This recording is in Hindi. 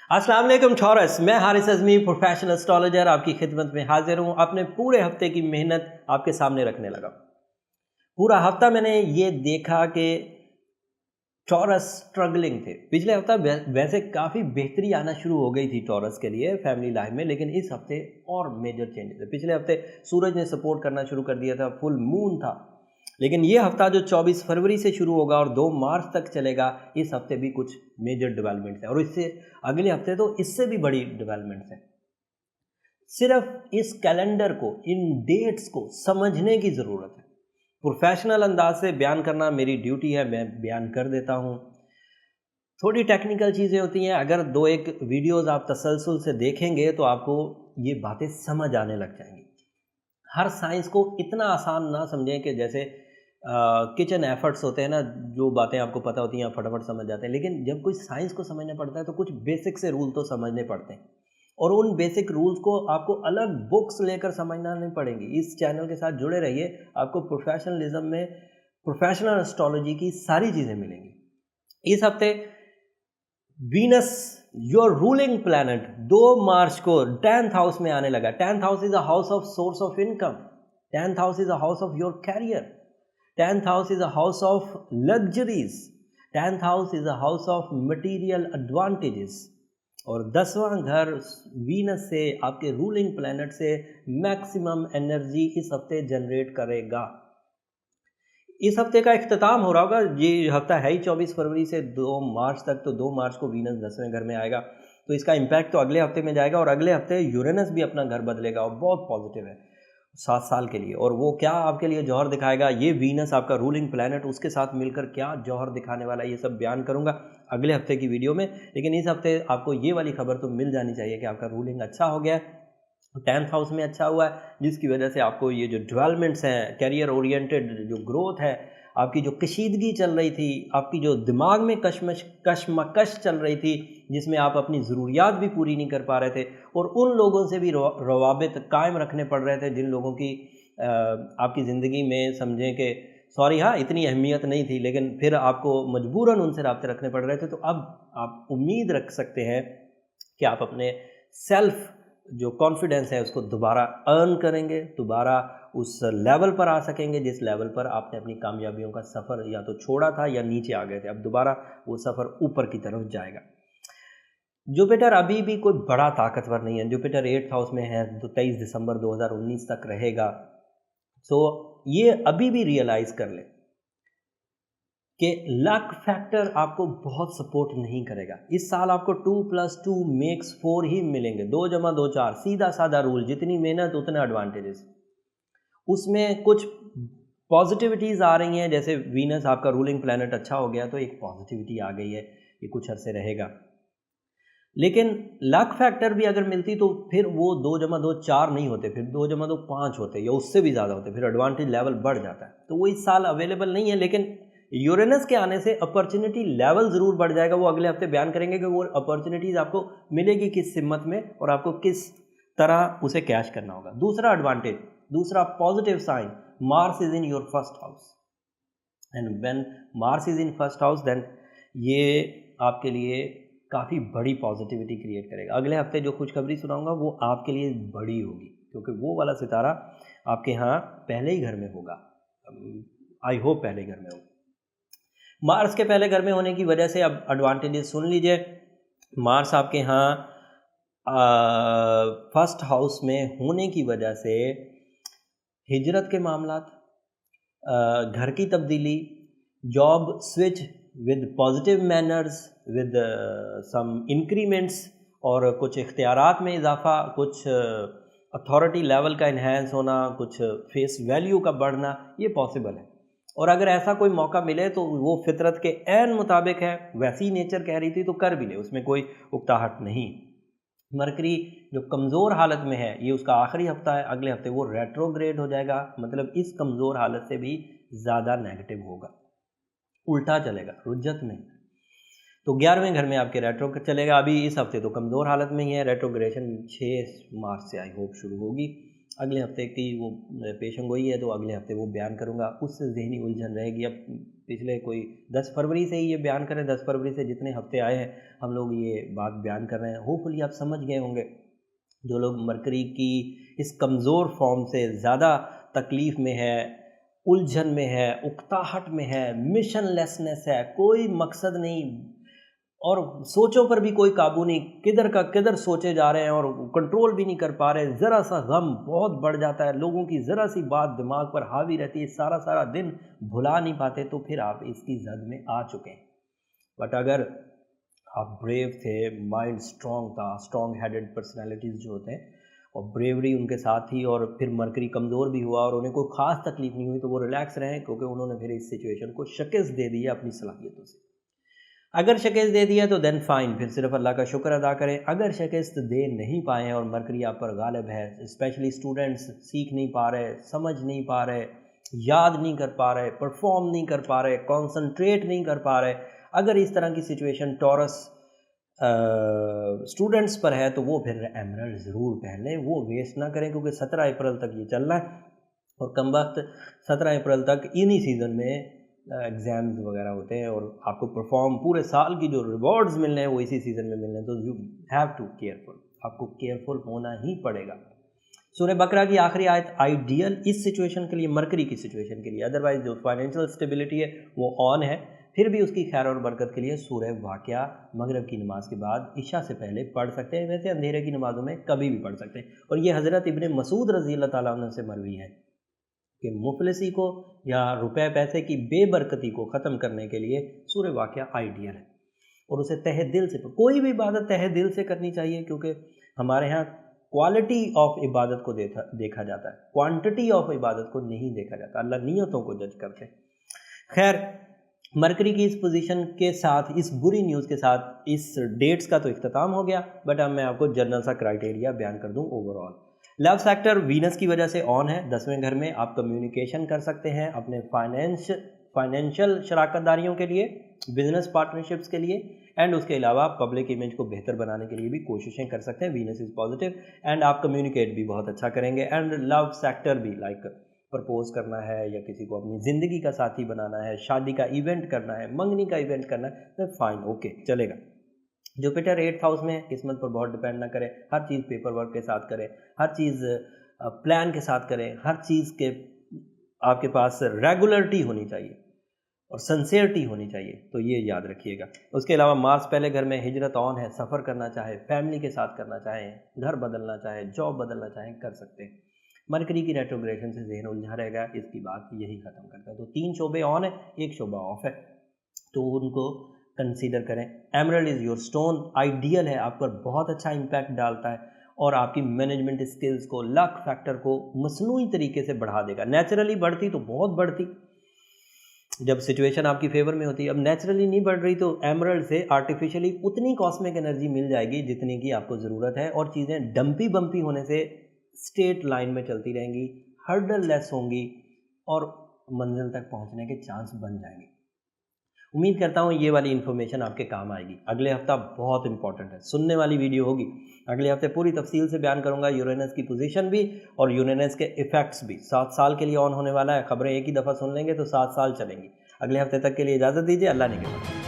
अस्सलाम वालेकुम ठौरस, मैं हारिस अज़मी प्रोफेशनल एस्ट्रोलॉजर आपकी खिदमत में हाजिर हूँ। अपने पूरे हफ्ते की मेहनत आपके सामने रखने लगा। पूरा हफ्ता मैंने ये देखा कि टॉरस स्ट्रगलिंग थे। पिछले हफ्ता वैसे काफ़ी बेहतरी आना शुरू हो गई थी टॉरस के लिए फैमिली लाइफ में, लेकिन इस हफ्ते और मेजर चेंजेस है। पिछले हफ्ते सूरज ने सपोर्ट करना शुरू कर दिया था, फुल मून था, लेकिन ये हफ्ता जो 24 फरवरी से शुरू होगा और 2 मार्च तक चलेगा, इस हफ्ते भी कुछ मेजर डेवलपमेंट्स हैं और इससे अगले हफ्ते तो इससे भी बड़ी डेवलपमेंट्स हैं। सिर्फ इस कैलेंडर को, इन डेट्स को समझने की ज़रूरत है। प्रोफेशनल अंदाज से बयान करना मेरी ड्यूटी है, मैं बयान कर देता हूँ। थोड़ी टेक्निकल चीज़ें होती हैं, अगर 2-1 वीडियोस आप तसलसल से देखेंगे तो आपको ये बातें समझ आने लग जाएंगी। हर साइंस को इतना आसान ना समझें कि जैसे किचन एफर्ट्स होते हैं ना, जो बातें आपको पता होती हैं आप फटाफट समझ जाते हैं, लेकिन जब कोई साइंस को समझना पड़ता है तो कुछ बेसिक से रूल तो समझने पड़ते हैं और उन बेसिक रूल्स को आपको अलग बुक्स लेकर समझना नहीं पड़ेंगी। इस चैनल के साथ जुड़े रहिए, आपको प्रोफेशनलिज्म में प्रोफेशनल एस्ट्रोलॉजी की सारी चीज़ें मिलेंगी। इस हफ्ते वीनस, योर रूलिंग प्लैनेट, 2 मार्च को 10th हाउस में आने लगा। 10th house is a house of source of income. 10th house is a house of your career. 10th house is a house of luxuries. 10th house is a house of material advantages. और 10वां घर वीनस से, आपके रूलिंग प्लैनेट से, मैक्सिमम एनर्जी इस हफ्ते जनरेट करेगा। इस हफ्ते का इख्तिताम हो रहा होगा, ये हफ्ता है ही 24 फरवरी से 2 मार्च तक, तो 2 मार्च को वीनस 10वें घर में आएगा, तो इसका इम्पैक्ट तो अगले हफ्ते में जाएगा और अगले हफ्ते यूरेनस भी अपना घर बदलेगा और बहुत पॉजिटिव है 7 साल के लिए। और वो क्या आपके लिए जौहर दिखाएगा, ये वीनस आपका रूलिंग प्लैनेट, उसके साथ मिलकर क्या जौहर दिखाने वाला है, ये सब बयान करूंगा अगले हफ्ते की वीडियो में। लेकिन इस हफ्ते आपको ये वाली खबर तो मिल जानी चाहिए कि आपका रूलिंग अच्छा हो गया है, 10th हाउस में अच्छा हुआ है, जिसकी वजह से आपको ये जो डेवलपमेंट्स हैं, कैरियर ओरिएंटेड जो ग्रोथ है, आपकी जो कशीदगी चल रही थी, आपकी जो दिमाग में कशमकश चल रही थी, जिसमें आप अपनी ज़रूरियात भी पूरी नहीं कर पा रहे थे और उन लोगों से भी रवाबित कायम रखने पड़ रहे थे जिन लोगों की आपकी ज़िंदगी में समझें कि सॉरी हाँ इतनी अहमियत नहीं थी, लेकिन फिर आपको मजबूरन उनसे राब्ते रखने पड़ रहे थे। तो अब आप उम्मीद रख सकते हैं कि आप अपने सेल्फ जो कॉन्फिडेंस है उसको दोबारा अर्न करेंगे, दोबारा उस लेवल पर आ सकेंगे जिस लेवल पर आपने अपनी कामयाबियों का सफ़र या तो छोड़ा था या नीचे आ गए थे। अब दोबारा वो सफ़र ऊपर की तरफ जाएगा। जुपिटर अभी भी कोई बड़ा ताकतवर नहीं है, जुपिटर 8th हाउस में है, तो 23 दिसंबर 2019 तक रहेगा। सो ये अभी भी रियलाइज़ कर ले कि लक फैक्टर आपको बहुत सपोर्ट नहीं करेगा। इस साल आपको 2+2 मेक्स 4 ही मिलेंगे, 2 जमा 2 4, सीधा साधा रूल, जितनी मेहनत उतने एडवांटेजेस। उसमें कुछ पॉजिटिविटीज़ आ रही हैं, जैसे वीनस आपका रूलिंग प्लैनेट अच्छा हो गया तो एक पॉजिटिविटी आ गई है, ये कुछ अरसे रहेगा। लेकिन लक फैक्टर भी अगर मिलती तो फिर वो 2 जमा 2 4 नहीं होते, फिर 2 जमा 2 5 होते या उससे भी ज़्यादा होते, फिर एडवांटेज लेवल बढ़ जाता है। तो वो इस साल अवेलेबल नहीं है, लेकिन यूरेनस के आने से अपॉर्चुनिटी लेवल ज़रूर बढ़ जाएगा। वो अगले हफ्ते बयान करेंगे कि वो अपॉर्चुनिटीज़ आपको मिलेगी किस सिमत में और आपको किस तरह उसे कैश करना होगा। दूसरा एडवांटेज, दूसरा positive sign, Mars is in your first house and when Mars is in first house then ये आपके लिए काफ़ी बड़ी पॉजिटिविटी क्रिएट करेगा। अगले हफ्ते जो खुशखबरी सुनाऊंगा वो आपके लिए बड़ी होगी, क्योंकि वो वाला सितारा आपके यहाँ पहले ही घर में होगा। आई होप पहले घर में हो। मार्स के पहले घर में होने की वजह से अब एडवांटेजेस सुन लीजिए। मार्स आपके यहाँ फर्स्ट हाउस में होने की वजह से हिजरत के मामलात, घर की तब्दीली, job switch with positive manners, with some increments और कुछ इख्तियारात में इजाफा, कुछ अथॉरिटी लेवल का इन्हेंस होना, कुछ फेस वैल्यू का बढ़ना, ये पॉसिबल है। और अगर ऐसा कोई मौका मिले तो वो फितरत के ऐन मुताबिक है, वैसी नेचर कह रही थी तो कर भी ले, उसमें कोई उकताहट नहीं। मरकरी जो कमज़ोर हालत में है, ये उसका आखिरी हफ्ता है, अगले हफ्ते वो रेट्रोग्रेड हो जाएगा, मतलब इस कमज़ोर हालत से भी ज़्यादा नेगेटिव होगा, उल्टा चलेगा, रुज्जत में। तो 11वें घर में आपके रेट्रो चलेगा। अभी इस हफ्ते तो कमज़ोर हालत में ही है, रेट्रोग्रेशन 6 मार्च से आई होप शुरू होगी। अगले हफ्ते की वो पेशंगोई है तो अगले हफ्ते वो बयान करूँगा, उससे ज़हनी उलझन रहेगी। अब पिछले कोई 10 फरवरी से ही ये बयान कर रहे हैं, 10 फरवरी से जितने हफ्ते आए हैं हम लोग ये बात बयान कर रहे हैं। होपफुली आप समझ गए होंगे। जो लोग मरकरी की इस कमज़ोर फॉर्म से ज़्यादा तकलीफ़ में है, उलझन में है, उकताहट में है, मिशनलेसनेस है, कोई मकसद नहीं और सोचों पर भी कोई काबू नहीं, किधर का किधर सोचे जा रहे हैं और कंट्रोल भी नहीं कर पा रहे। ज़रा सा गम बहुत बढ़ जाता है, लोगों की ज़रा सी बात दिमाग पर हावी रहती है, सारा सारा दिन भुला नहीं पाते, तो फिर आप इसकी जद में आ चुके हैं। बट अगर आप ब्रेव थे, माइंड स्ट्रॉन्ग था, स्ट्रॉन्ग हेडेड पर्सनैलिटीज़ जो होते हैं और ब्रेवरी उनके साथ थी और फिर मरकरी कमज़ोर भी हुआ और उन्हें कोई ख़ास तकलीफ़ नहीं हुई, तो वो रिलैक्स रहें क्योंकि उन्होंने फिर इस सिचुएशन को शिकस्त दे दी है अपनी सलाहियतों से। अगर शिकस्त दे दिया तो देन फाइन, फिर सिर्फ अल्लाह का शुक्र अदा करें। अगर शिकस्त दे नहीं पाए हैं और मरकरी आप पर गालिब है, स्पेशली स्टूडेंट्स सीख नहीं पा रहे, समझ नहीं पा रहे, याद नहीं कर पा रहे, परफॉर्म नहीं कर पा रहे, कॉन्सनट्रेट नहीं कर पा रहे, अगर इस तरह की सिचुएशन टॉरस स्टूडेंट्स पर है तो वो फिर एमरल्ड ज़रूर पहन लें, वो वेस्ट ना करें क्योंकि 17 अप्रैल तक ये चलना है और कम वक्त 17 अप्रैल तक इन्हीं सीज़न में एग्ज़ाम्स वगैरह होते हैं और आपको परफॉर्म पूरे साल की जो रिवॉर्ड्स मिलने हैं वो इसी सीज़न में मिलने हैं, तो यू हैव टू केयरफुल, आपको केयरफुल होना ही पड़ेगा। सूरह बकरा की आखिरी आयत आइडियल इस सिचुएशन के लिए, मरकरी की सिचुएशन के लिए, अदरवाइज जो फाइनेंशियल स्टेबिलिटी है वो ऑन है, फिर भी उसकी खैर और बरकत के लिए सूरह वाक़िया मगरिब की नमाज के बाद इशा से पहले पढ़ सकते हैं। वैसे अंधेरे की नमाज़ों में कभी भी पढ़ सकते हैं और ये हज़रत इब्न मसूद रज़ी अल्लाह ताला अन्हु से मरवी है कि मुफलिसी को या रुपए पैसे की बेबरकती को ख़त्म करने के लिए सूरह वाक़िया आइडियल है और उसे तहे दिल से, कोई भी इबादत तहे दिल से करनी चाहिए क्योंकि हमारे यहाँ क्वालिटी ऑफ इबादत को देखा जाता है, क्वांटिटी ऑफ इबादत को नहीं देखा जाता। अल्लाह नियतों को जज करते हैं। खैर, मरकरी की इस पोजीशन के साथ, इस बुरी न्यूज़ के साथ इस डेट्स का तो इख्तिताम हो गया, बट अब मैं आपको जनरल सा क्राइटेरिया बयान कर दूँ ओवरऑल। लव सेक्टर वीनस की वजह से ऑन है, 10वें घर में आप कम्युनिकेशन कर सकते हैं अपने फाइनेंशियल शराकतदारियों के लिए, बिजनेस पार्टनरशिप्स के लिए एंड उसके अलावा पब्लिक इमेज को बेहतर बनाने के लिए भी कोशिशें कर सकते हैं। वीनस इज़ पॉजिटिव एंड आप कम्युनिकेट भी बहुत अच्छा करेंगे एंड लव सेक्टर भी, लाइक प्रपोज करना है या किसी को अपनी ज़िंदगी का साथी बनाना है, शादी का इवेंट करना है, मंगनी का इवेंट करना है, तो फाइन, ओके, चलेगा। जुपिटर 8th हाउस में, किस्मत पर बहुत डिपेंड ना करें, हर चीज़ पेपर वर्क के साथ करें, हर चीज़ प्लान के साथ करें, हर चीज़ के आपके पास रेगुलरिटी होनी चाहिए और सिंसियरिटी होनी चाहिए, तो ये याद रखिएगा। उसके अलावा मार्स पहले घर में, हिजरत ऑन है, सफ़र करना चाहे, फैमिली के साथ करना चाहें, घर बदलना चाहें, जॉब बदलना चाहें, कर सकते हैं। मरकरी की रेट्रोग्रेशन से जहन उलझा रहेगा, इसकी बात यही ख़त्म करता है। तो 3 शोबे ऑन है, 1 शोबा ऑफ है, तो उनको कंसीडर करें। Emerald is your stone, ideal है, आप पर बहुत अच्छा इम्पैक्ट डालता है और आपकी मैनेजमेंट स्किल्स को, लक फैक्टर को मसनूई तरीके से बढ़ा देगा। नेचुरली बढ़ती तो बहुत बढ़ती जब सिचुएशन आपकी फेवर में होती है, अब नेचुरली नहीं बढ़ रही तो एमरल्ड से आर्टिफिशियली उतनी कॉस्मिक एनर्जी मिल जाएगी जितनी की आपको ज़रूरत है और चीज़ें डंपी बम्पी होने से स्ट्रेट लाइन में चलती रहेंगी, हर्डल लेस होंगी और मंजिल तक पहुंचने के चांस बन जाएंगे। उम्मीद करता हूँ ये वाली इन्फॉर्मेशन आपके काम आएगी। अगले हफ्ता बहुत इंपॉर्टेंट है, सुनने वाली वीडियो होगी। अगले हफ्ते पूरी तफसील से बयान करूँगा, यूरेनस की पोजीशन भी और यूरेनस के इफेक्ट्स भी। 7 साल के लिए ऑन होने वाला है, खबरें एक ही दफ़ा सुन लेंगे तो 7 साल चलेंगी। अगले हफ्ते तक के लिए इजाज़त दीजिए, अल्लाह ने के